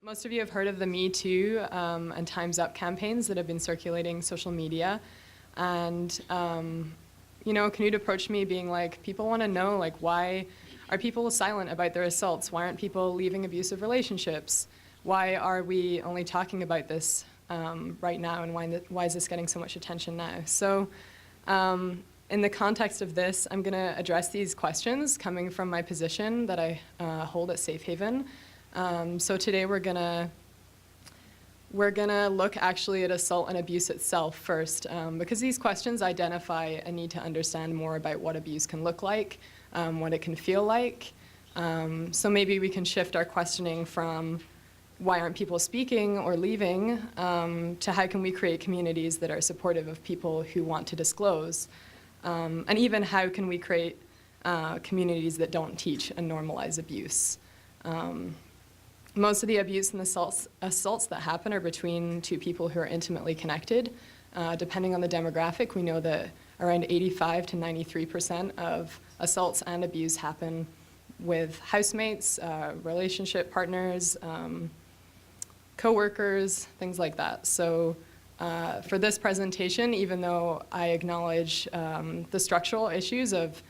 Most of you have heard of the Me Too and Time's Up campaigns that have been circulating social media. And, Canute approached me being like, people want to know, like, why are people silent about their assaults? Why aren't people leaving abusive relationships? Why are we only talking about this right now, and why is this getting so much attention now? So in the context of this, I'm going to address these questions coming from my position that I hold at Safe Haven. So today we're gonna look actually at assault and abuse itself first, because these questions identify a need to understand more about what abuse can look like, what it can feel like. So maybe we can shift our questioning from why aren't people speaking or leaving to how can we create communities that are supportive of people who want to disclose, and even how can we create communities that don't teach and normalize abuse. Most of the abuse and assaults that happen are between two people who are intimately connected. Depending on the demographic, we know that around 85 to 93% of assaults and abuse happen with housemates, relationship partners, co-workers, things like that. So for this presentation, even though I acknowledge the structural issues of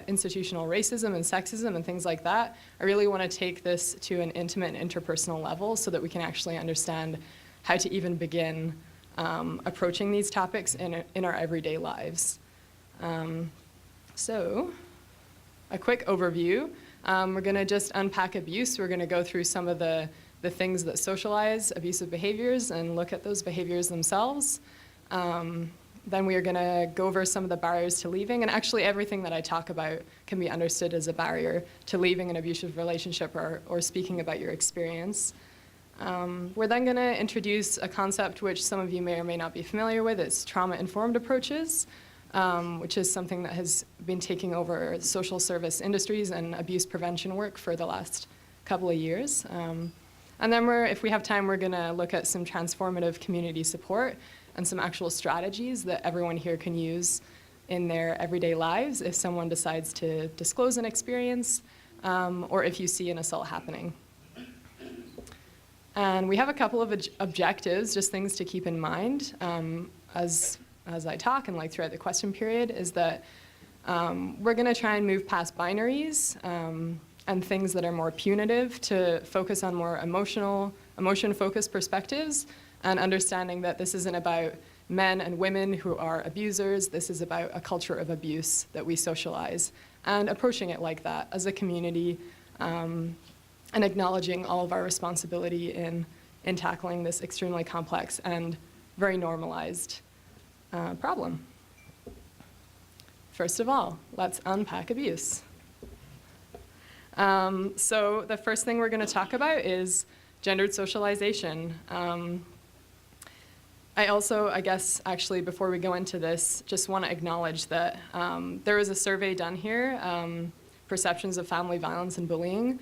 institutional racism and sexism and things like that, I really want to take this to an intimate and interpersonal level so that we can actually understand how to even begin approaching these topics in our everyday lives. So a quick overview. We're going to just unpack abuse. We're going to go through some of the things that socialize abusive behaviors and look at those behaviors themselves. Then we are going to go over some of the barriers to leaving, and actually everything that I talk about can be understood as a barrier to leaving an abusive relationship or speaking about your experience. We're then going to introduce a concept which some of you may or may not be familiar with. It's trauma-informed approaches, which is something that has been taking over social service industries and abuse prevention work for the last couple of years. And then if we have time, we're going to look at some transformative community support and some actual strategies that everyone here can use in their everyday lives if someone decides to disclose an experience or if you see an assault happening. And we have a couple of objectives, just things to keep in mind as I talk and like throughout the question period, is that we're going to try and move past binaries and things that are more punitive to focus on more emotion-focused perspectives, and understanding that this isn't about men and women who are abusers. This is about a culture of abuse that we socialize, and approaching it like that as a community, and acknowledging all of our responsibility in tackling this extremely complex and very normalized problem. First of all, let's unpack abuse. So the first thing we're going to talk about is gendered socialization. I also, I guess, actually, before we go into this, just want to acknowledge that there was a survey done here, Perceptions of Family Violence and Bullying.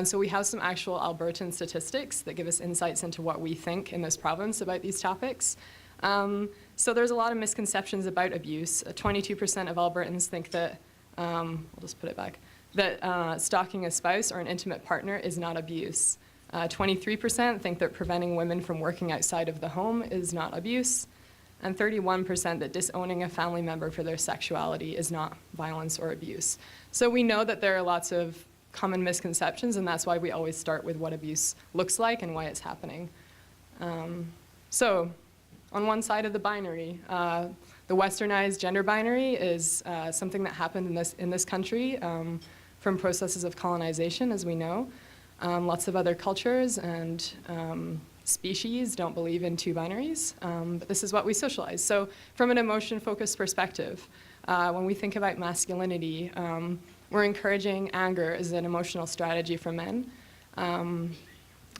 So we have some actual Albertan statistics that give us insights into what we think in this province about these topics. So there's a lot of misconceptions about abuse. 22% of Albertans think that, I'll just put it back, that stalking a spouse or an intimate partner is not abuse. 23% think that preventing women from working outside of the home is not abuse, and 31% that disowning a family member for their sexuality is not violence or abuse. So we know that there are lots of common misconceptions, and that's why we always start with what abuse looks like and why it's happening. So on one side of the binary, the Westernized gender binary is something that happened in this country from processes of colonization, as we know. Lots of other cultures and species don't believe in two binaries, but this is what we socialize. So from an emotion-focused perspective, when we think about masculinity, we're encouraging anger as an emotional strategy for men.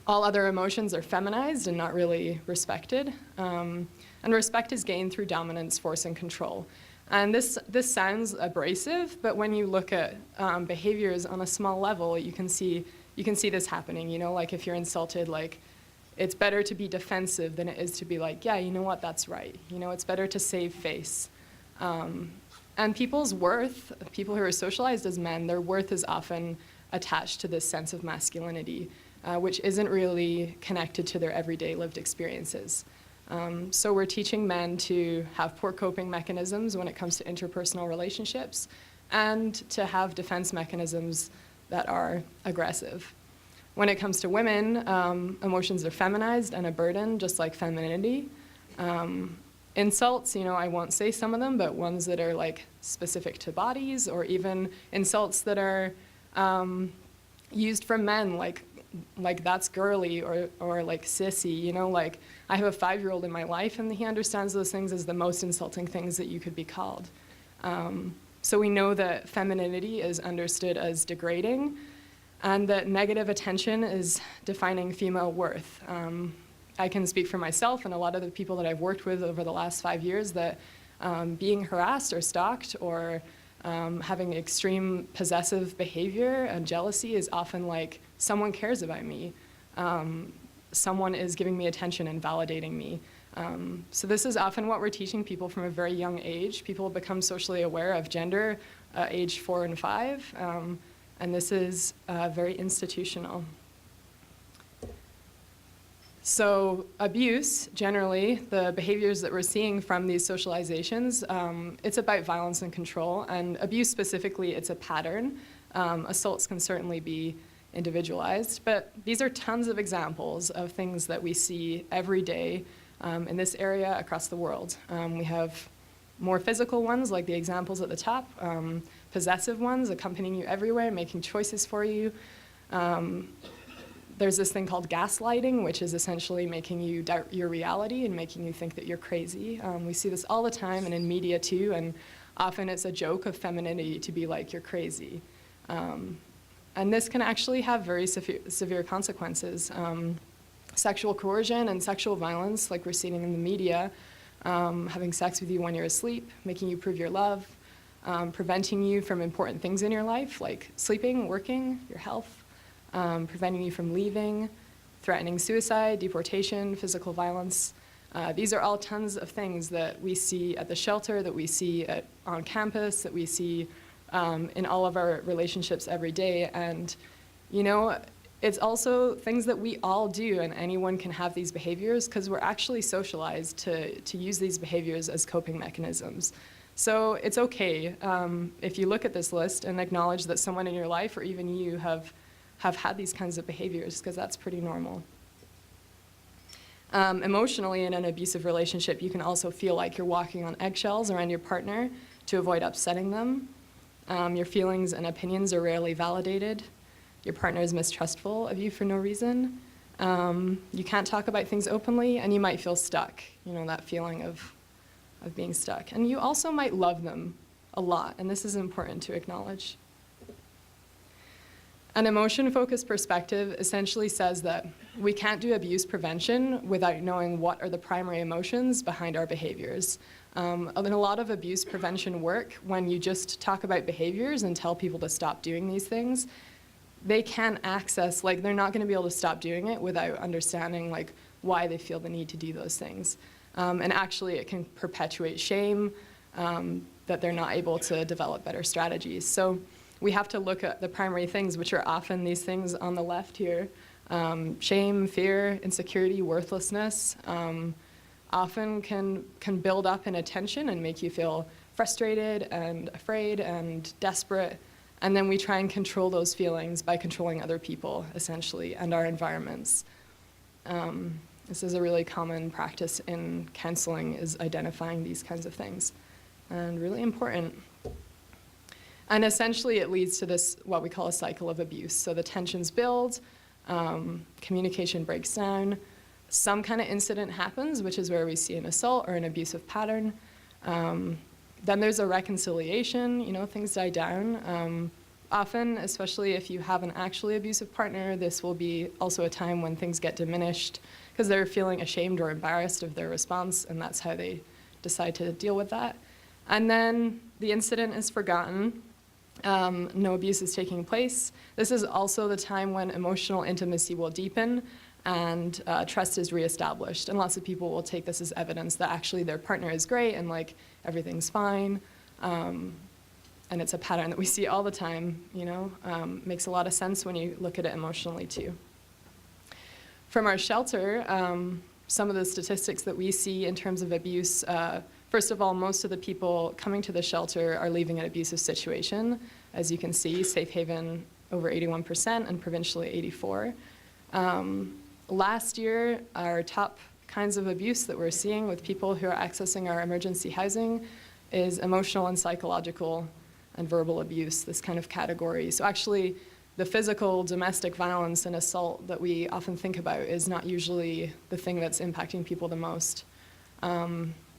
All other emotions are feminized and not really respected. And respect is gained through dominance, force, and control. And this sounds abrasive, but when you look at behaviors on a small level, you can see this happening. You know, like if you're insulted, like it's better to be defensive than it is to be like, yeah, you know what, that's right. You know, it's better to save face. And people's worth, people who are socialized as men, their worth is often attached to this sense of masculinity. which isn't really connected to their everyday lived experiences. So we're teaching men to have poor coping mechanisms when it comes to interpersonal relationships and to have defense mechanisms that are aggressive. When it comes to women, emotions are feminized and a burden, just like femininity. Insults, I won't say some of them, but ones that are like specific to bodies, or even insults that are used from men, like that's girly, or like sissy, like I have a 5-year-old in my life and he understands those things as the most insulting things that you could be called. So we know that femininity is understood as degrading, and that negative attention is defining female worth. I can speak for myself and a lot of the people that I've worked with over the last 5 years that being harassed or stalked or having extreme possessive behavior and jealousy is often like, someone cares about me. Someone is giving me attention and validating me. So this is often what we're teaching people from a very young age. People become socially aware of gender age 4 and 5, and this is very institutional. So abuse, generally, the behaviors that we're seeing from these socializations, it's about violence and control, and abuse specifically, it's a pattern. Assaults can certainly be individualized, but these are tons of examples of things that we see every day in this area across the world. We have more physical ones, like the examples at the top, possessive ones accompanying you everywhere, making choices for you. There's this thing called gaslighting, which is essentially making you doubt your reality and making you think that you're crazy. We see this all the time and in media too, and often it's a joke of femininity to be like, you're crazy. And this can actually have very severe consequences. Sexual coercion and sexual violence, like we're seeing in the media, having sex with you when you're asleep, making you prove your love, preventing you from important things in your life, like sleeping, working, your health, preventing you from leaving, threatening suicide, deportation, physical violence. These are all tons of things that we see at the shelter, that we see on campus, that we see in all of our relationships every day. And, it's also things that we all do, and anyone can have these behaviors because we're actually socialized to use these behaviors as coping mechanisms. So it's okay if you look at this list and acknowledge that someone in your life or even you have had these kinds of behaviors, because that's pretty normal. Emotionally, in an abusive relationship, you can also feel like you're walking on eggshells around your partner to avoid upsetting them. Your feelings and opinions are rarely validated. Your partner is mistrustful of you for no reason. You can't talk about things openly, and you might feel stuck, that feeling of being stuck. And you also might love them a lot, and this is important to acknowledge. An emotion-focused perspective essentially says that we can't do abuse prevention without knowing what are the primary emotions behind our behaviors. In a lot of abuse prevention work, when you just talk about behaviors and tell people to stop doing these things, they can access, they're not going to be able to stop doing it without understanding, why they feel the need to do those things. And actually, it can perpetuate shame, that they're not able to develop better strategies. So we have to look at the primary things, which are often these things on the left here. Shame, fear, insecurity, worthlessness, often can build up in attention and make you feel frustrated and afraid and desperate. And then we try and control those feelings by controlling other people, essentially, and our environments. This is a really common practice in counseling, is identifying these kinds of things, and really important. And essentially, it leads to this, what we call a cycle of abuse. So the tensions build, communication breaks down, some kind of incident happens, which is where we see an assault or an abusive pattern. Then there's a reconciliation, things die down. Often, especially if you have an actually abusive partner, this will be also a time when things get diminished because they're feeling ashamed or embarrassed of their response, and that's how they decide to deal with that. And then the incident is forgotten. No abuse is taking place. This is also the time when emotional intimacy will deepen and trust is reestablished. And lots of people will take this as evidence that actually their partner is great and everything's fine. And it's a pattern that we see all the time, Makes a lot of sense when you look at it emotionally too. From our shelter, some of the statistics that we see in terms of abuse, first of all, most of the people coming to the shelter are leaving an abusive situation. As you can see, Safe Haven over 81% and provincially 84%. Last year, our top kinds of abuse that we're seeing with people who are accessing our emergency housing is emotional and psychological and verbal abuse, this kind of category. So actually, the physical domestic violence and assault that we often think about is not usually the thing that's impacting people the most.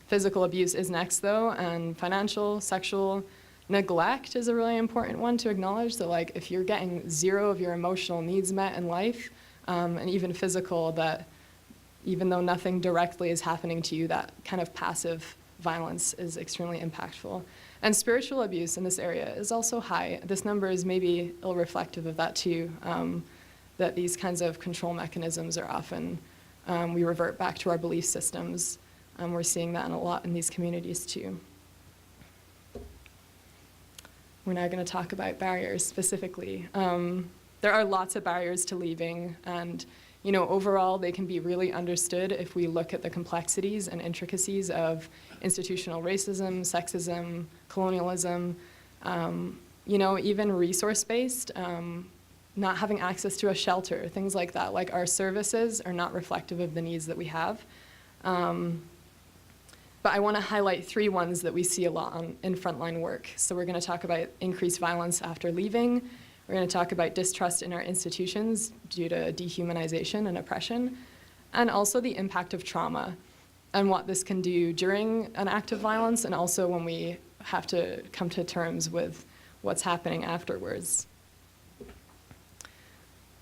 Physical abuse is next though, and financial, sexual neglect is a really important one to acknowledge. That like if you're getting zero of your emotional needs met in life, and even physical, that even though nothing directly is happening to you, that kind of passive violence is extremely impactful. And spiritual abuse in this area is also high. This number is maybe ill-reflective of that too, that these kinds of control mechanisms are often, we revert back to our belief systems. We're seeing that a lot in these communities too. We're now going to talk about barriers specifically. There are lots of barriers to leaving, and overall they can be really understood if we look at the complexities and intricacies of institutional racism, sexism, colonialism, even resource-based, not having access to a shelter, things like that. Like our services are not reflective of the needs that we have. But I want to highlight 3 ones that we see a lot in frontline work. So we're going to talk about increased violence after leaving. We're going to talk about distrust in our institutions due to dehumanization and oppression, and also the impact of trauma and what this can do during an act of violence, and also when we have to come to terms with what's happening afterwards.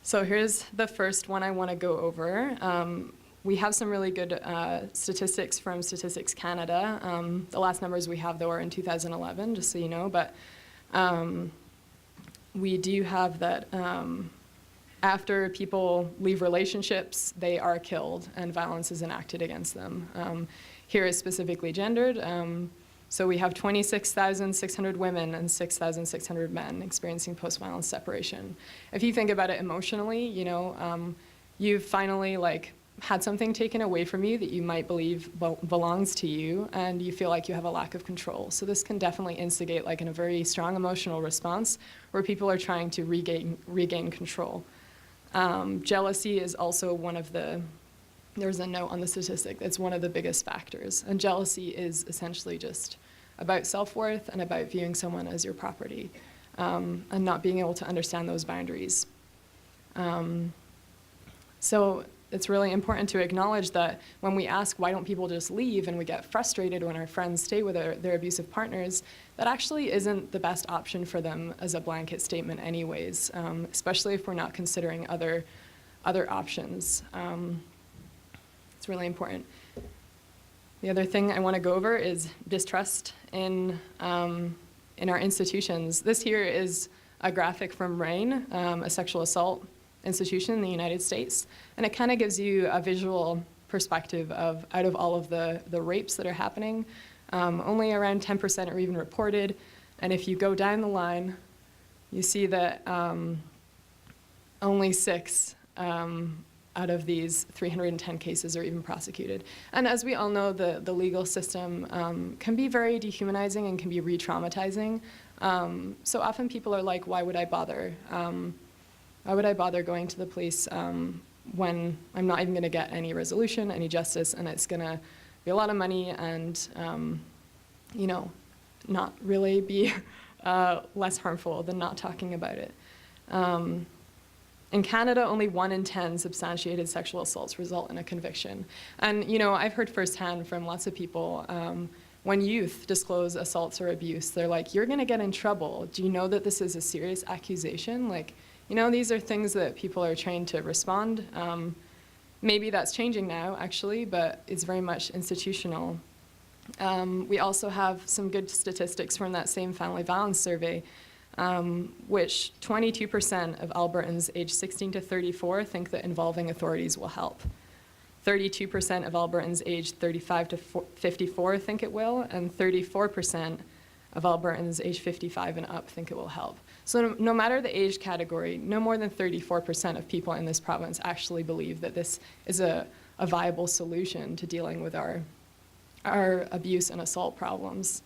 So here's the first one I want to go over. We have some really good statistics from Statistics Canada. The last numbers we have, though, are in 2011, just so you know. But we do have that after people leave relationships, they are killed and violence is enacted against them. Here is specifically gendered. So we have 26,600 women and 6,600 men experiencing post-violence separation. If you think about it emotionally, you've finally had something taken away from you that you might believe belongs to you, and you feel like you have a lack of control. So this can definitely instigate in a very strong emotional response where people are trying to regain control. Jealousy is also one of there's a note on the statistic, it's one of the biggest factors. And jealousy is essentially just about self-worth and about viewing someone as your property, and not being able to understand those boundaries. So it's really important to acknowledge that when we ask why don't people just leave and we get frustrated when our friends stay with their abusive partners, that actually isn't the best option for them as a blanket statement anyways, especially if we're not considering other options. It's really important. The other thing I want to go over is distrust in our institutions. This here is a graphic from RAIN, a sexual assault institution in the United States, and it kind of gives you a visual perspective of out of all of the rapes that are happening, only around 10% are even reported, and if you go down the line, you see that only 6 out of these 310 cases are even prosecuted. And as we all know, the legal system can be very dehumanizing and can be re-traumatizing. So often people are like, why would I bother? Why would I bother going to the police when I'm not even going to get any resolution, any justice, and it's going to be a lot of money and, not really be less harmful than not talking about it. In Canada, only 1 in 10 substantiated sexual assaults result in a conviction. And, I've heard firsthand from lots of people, when youth disclose assaults or abuse, they're like, you're going to get in trouble. Do you know that this is a serious accusation? These are things that people are trained to respond. Maybe that's changing now, actually, but it's very much institutional. We also have some good statistics from that same family violence survey, which 22% of Albertans aged 16 to 34 think that involving authorities will help. 32% of Albertans aged 35 to 54 think it will, and 34% of Albertans aged 55 and up think it will help. So no matter the age category, no more than 34% of people in this province actually believe that this is a viable solution to dealing with our abuse and assault problems.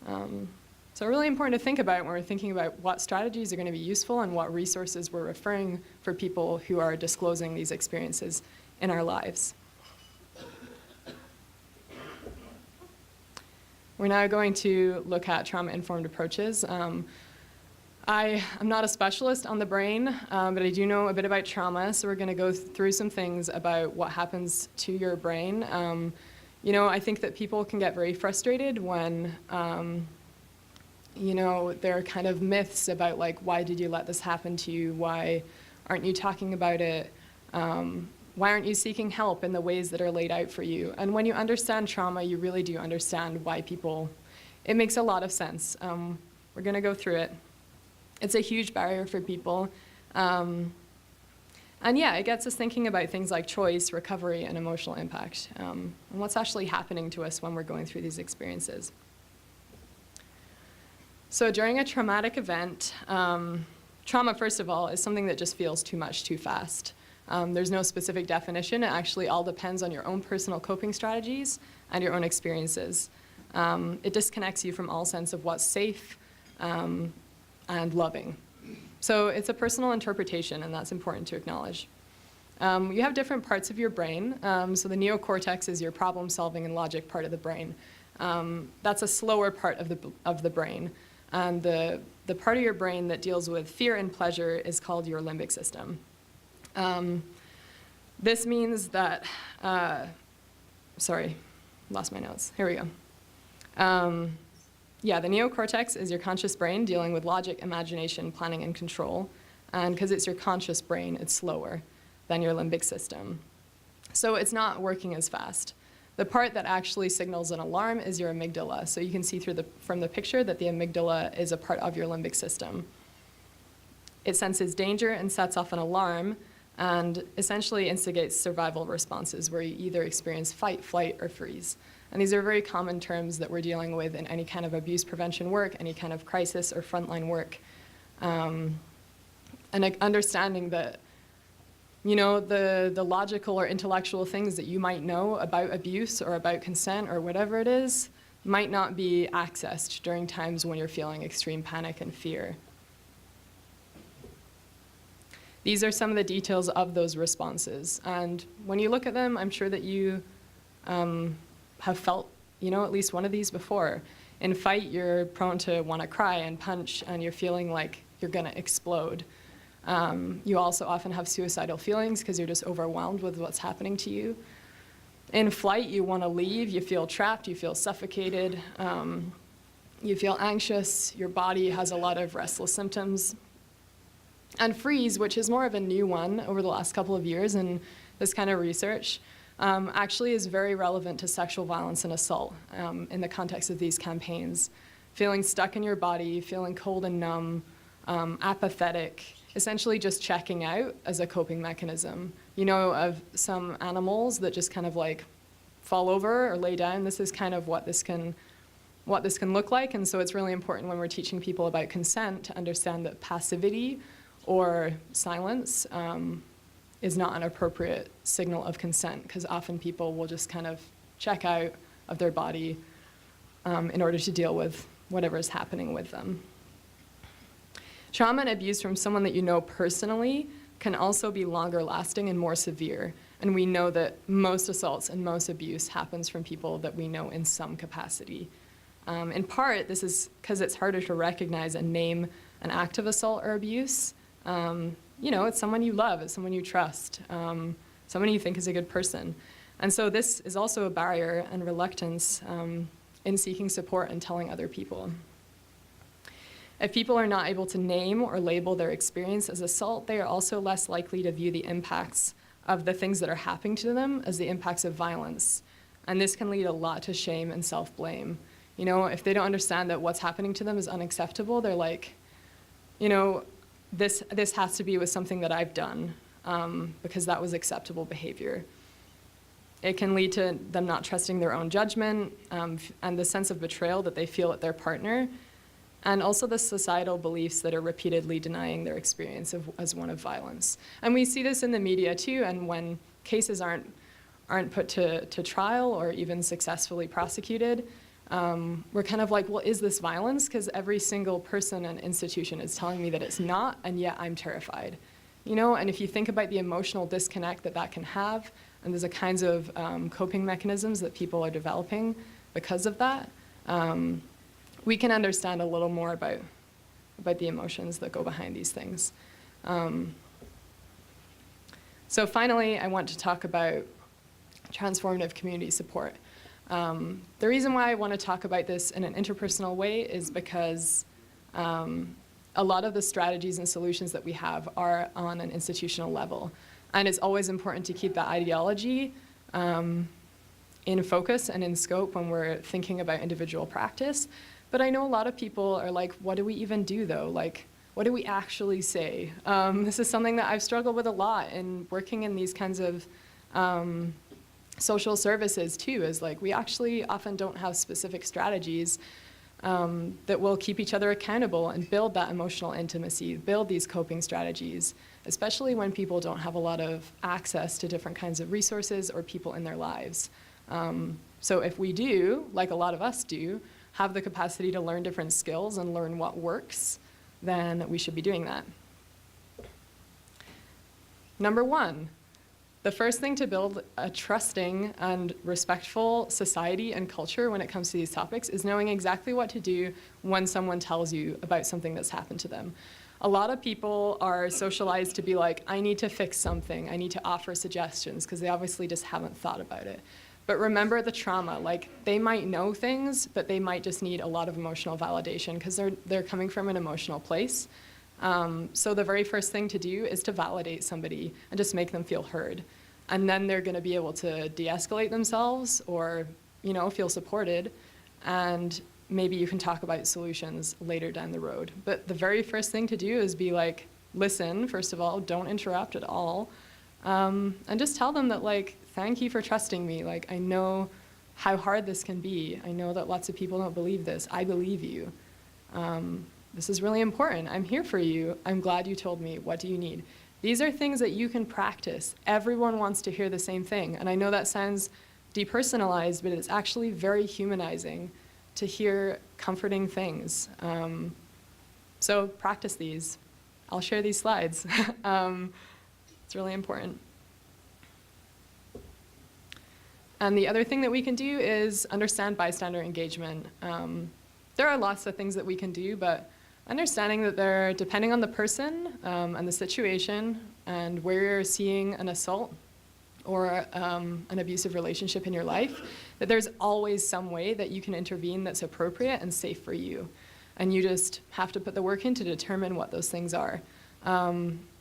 So really important to think about when we're thinking about what strategies are going to be useful and what resources we're referring for people who are disclosing these experiences in our lives. We're now going to look at trauma-informed approaches. I am not a specialist on the brain, but I do know a bit about trauma, so we're going to go through some things about what happens to your brain. You know, I think that people can get very frustrated when, you know, there are kind of myths about, like, why did you let this happen to you? Why aren't you talking about it? Why aren't you seeking help in the ways that are laid out for you? And when you understand trauma, you really do understand why people, it makes a lot of sense. We're going to go through it. It's a huge barrier for people. And yeah, it gets us thinking about things like choice, recovery, and emotional impact, and what's actually happening to us when we're going through these experiences. So during a traumatic event, trauma, first of all, is something that just feels too much too fast. There's no specific definition. It actually all depends on your own personal coping strategies and your own experiences. It disconnects you from all sense of what's safe and loving. So it's a personal interpretation, and that's important to acknowledge. You have different parts of your brain. So the neocortex is your problem-solving and logic part of the brain. That's a slower part of the brain. And the part of your brain that deals with fear and pleasure is called your limbic system. This means that, sorry, lost my notes. Here we go. Yeah, the neocortex is your conscious brain dealing with logic, imagination, planning, and control. And because it's your conscious brain, it's slower than your limbic system. So it's not working as fast. The part that actually signals an alarm is your amygdala. So you can see from the picture that the amygdala is a part of your limbic system. It senses danger and sets off an alarm and essentially instigates survival responses where you either experience fight, flight, or freeze. And these are very common terms that we're dealing with in any kind of abuse prevention work, any kind of crisis or frontline work. And understanding that, you know, the logical or intellectual things that you might know about abuse or about consent or whatever it is might not be accessed during times when you're feeling extreme panic and fear. These are some of the details of those responses. And when you look at them, I'm sure that you have felt, you know, at least one of these before. In fight, you're prone to want to cry and punch, and you're feeling like you're going to explode. You also often have suicidal feelings because you're just overwhelmed with what's happening to you. In flight, you want to leave, you feel trapped, you feel suffocated, you feel anxious, your body has a lot of restless symptoms. And freeze, which is more of a new one over the last couple of years in this kind of research, actually is very relevant to sexual violence and assault in the context of these campaigns. Feeling stuck in your body, feeling cold and numb, apathetic, essentially just checking out as a coping mechanism. You know, of some animals that just kind of like fall over or lay down, this is kind of what this can look like. And so it's really important when we're teaching people about consent to understand that passivity or silence is not an appropriate signal of consent, because often people will just kind of check out of their body in order to deal with whatever is happening with them. Trauma and abuse from someone that you know personally can also be longer lasting and more severe. And we know that most assaults and most abuse happens from people that we know in some capacity. In part, this is because it's harder to recognize and name an act of assault or abuse. You know, it's someone you love, it's someone you trust, someone you think is a good person. And so this is also a barrier and reluctance in seeking support and telling other people. If people are not able to name or label their experience as assault, they are also less likely to view the impacts of the things that are happening to them as the impacts of violence. And this can lead a lot to shame and self-blame. You know, if they don't understand that what's happening to them is unacceptable, they're like, you know, this has to be with something that I've done because that was acceptable behavior. It can lead to them not trusting their own judgment and the sense of betrayal that they feel at their partner. and also the societal beliefs that are repeatedly denying their experience as one of violence. And we see this in the media too, and when cases aren't put to trial or even successfully prosecuted, we're kind of like, well, is this violence? Because every single person and institution is telling me that it's not, and yet I'm terrified. You know, and if you think about the emotional disconnect that can have, and there's a kinds of coping mechanisms that people are developing because of that, we can understand a little more about the emotions that go behind these things. So finally, I want to talk about transformative community support. The reason why I want to talk about this in an interpersonal way is because a lot of the strategies and solutions that we have are on an institutional level. And it's always important to keep that ideology in focus and in scope when we're thinking about individual practice. But I know a lot of people are like, what do we even do though? Like, what do we actually say? This is something that I've struggled with a lot in working in these kinds of social services too, is like we actually often don't have specific strategies that will keep each other accountable and build that emotional intimacy, build these coping strategies, especially when people don't have a lot of access to different kinds of resources or people in their lives. So if we do, like a lot of us do, have the capacity to learn different skills and learn what works, then we should be doing that. Number one, the first thing to build a trusting and respectful society and culture when it comes to these topics is knowing exactly what to do when someone tells you about something that's happened to them. A lot of people are socialized to be like, I need to fix something, I need to offer suggestions, because they obviously just haven't thought about it. But remember the trauma, like they might know things, but they might just need a lot of emotional validation because they're coming from an emotional place. So the very first thing to do is to validate somebody and just make them feel heard. And then they're gonna be able to de-escalate themselves or, you know, feel supported. And maybe you can talk about solutions later down the road. But the very first thing to do is be like, listen, first of all, don't interrupt at all. And just tell them that like, thank you for trusting me. Like, I know how hard this can be. I know that lots of people don't believe this. I believe you. This is really important. I'm here for you. I'm glad you told me. What do you need? These are things that you can practice. Everyone wants to hear the same thing. And I know that sounds depersonalized, but it's actually very humanizing to hear comforting things. So practice these. I'll share these slides. It's really important. And the other thing that we can do is understand bystander engagement. There are lots of things that we can do, but understanding that they're, depending on the person and the situation and where you're seeing an assault or an abusive relationship in your life, that there's always some way that you can intervene that's appropriate and safe for you. And you just have to put the work in to determine what those things are.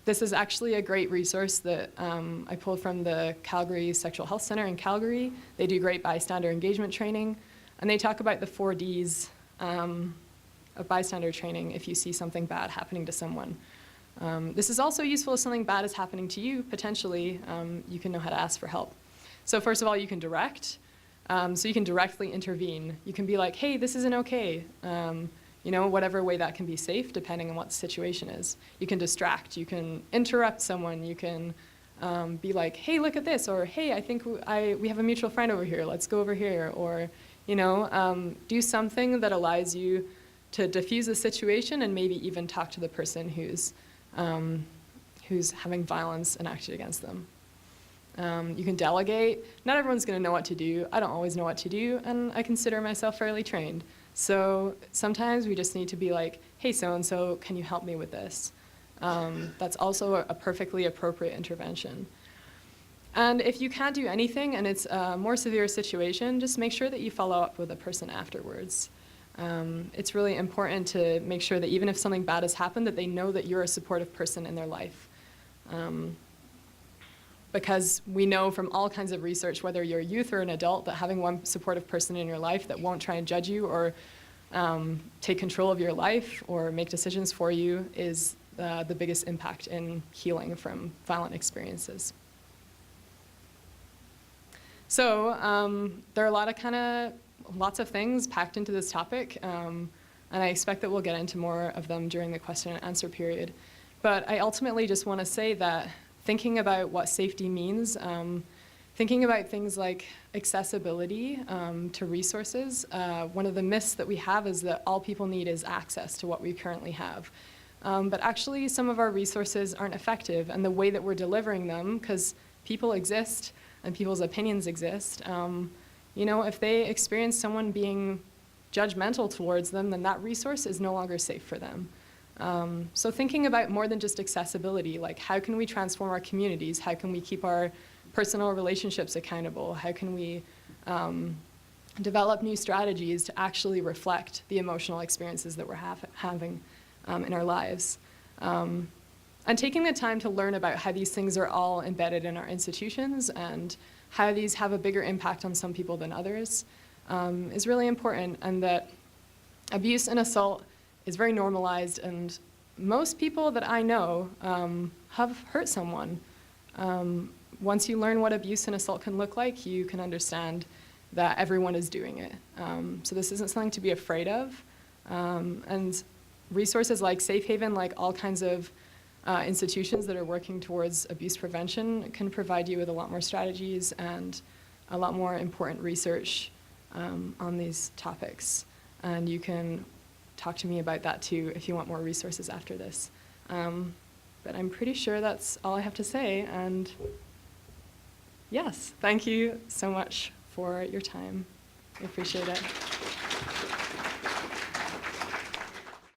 This is actually a great resource that I pulled from the Calgary Sexual Health Center in Calgary. They do great bystander engagement training, and they talk about the 4 Ds of bystander training if you see something bad happening to someone. This is also useful if something bad is happening to you, potentially. You can know how to ask for help. So first of all, you can direct. So you can directly intervene. You can be like, hey, this isn't okay. You know, whatever way that can be safe, depending on what the situation is. You can distract, you can interrupt someone, you can be like, hey, look at this, or hey, I think we have a mutual friend over here, let's go over here, or, you know, do something that allows you to diffuse the situation and maybe even talk to the person who's having violence enacted against them. You can delegate. Not everyone's gonna know what to do. I don't always know what to do, and I consider myself fairly trained. So sometimes we just need to be like, hey, so-and-so, can you help me with this? That's also a perfectly appropriate intervention. And if you can't do anything and it's a more severe situation, just make sure that you follow up with a person afterwards. It's really important to make sure that even if something bad has happened, that they know that you're a supportive person in their life. Because we know from all kinds of research, whether you're a youth or an adult, that having one supportive person in your life that won't try and judge you or take control of your life or make decisions for you is the biggest impact in healing from violent experiences. So there are a lot of lots of things packed into this topic. and I expect that we'll get into more of them during the question and answer period. But I ultimately just want to say that thinking about what safety means, thinking about things like accessibility to resources, one of the myths that we have is that all people need is access to what we currently have. But actually, some of our resources aren't effective, and the way that we're delivering them, because people exist and people's opinions exist, if they experience someone being judgmental towards them, then that resource is no longer safe for them. So thinking about more than just accessibility, like how can we transform our communities? How can we keep our personal relationships accountable? How can we develop new strategies to actually reflect the emotional experiences that we're having in our lives? And taking the time to learn about how these things are all embedded in our institutions and how these have a bigger impact on some people than others is really important, and that abuse and assault is very normalized, and most people that I know have hurt someone. Once you learn what abuse and assault can look like, you can understand that everyone is doing it. So this isn't something to be afraid of. And resources like Safe Haven, like all kinds of institutions that are working towards abuse prevention, can provide you with a lot more strategies and a lot more important research on these topics. And you can talk to me about that too if you want more resources after this. But I'm pretty sure that's all I have to say. And yes, thank you so much for your time. I appreciate it.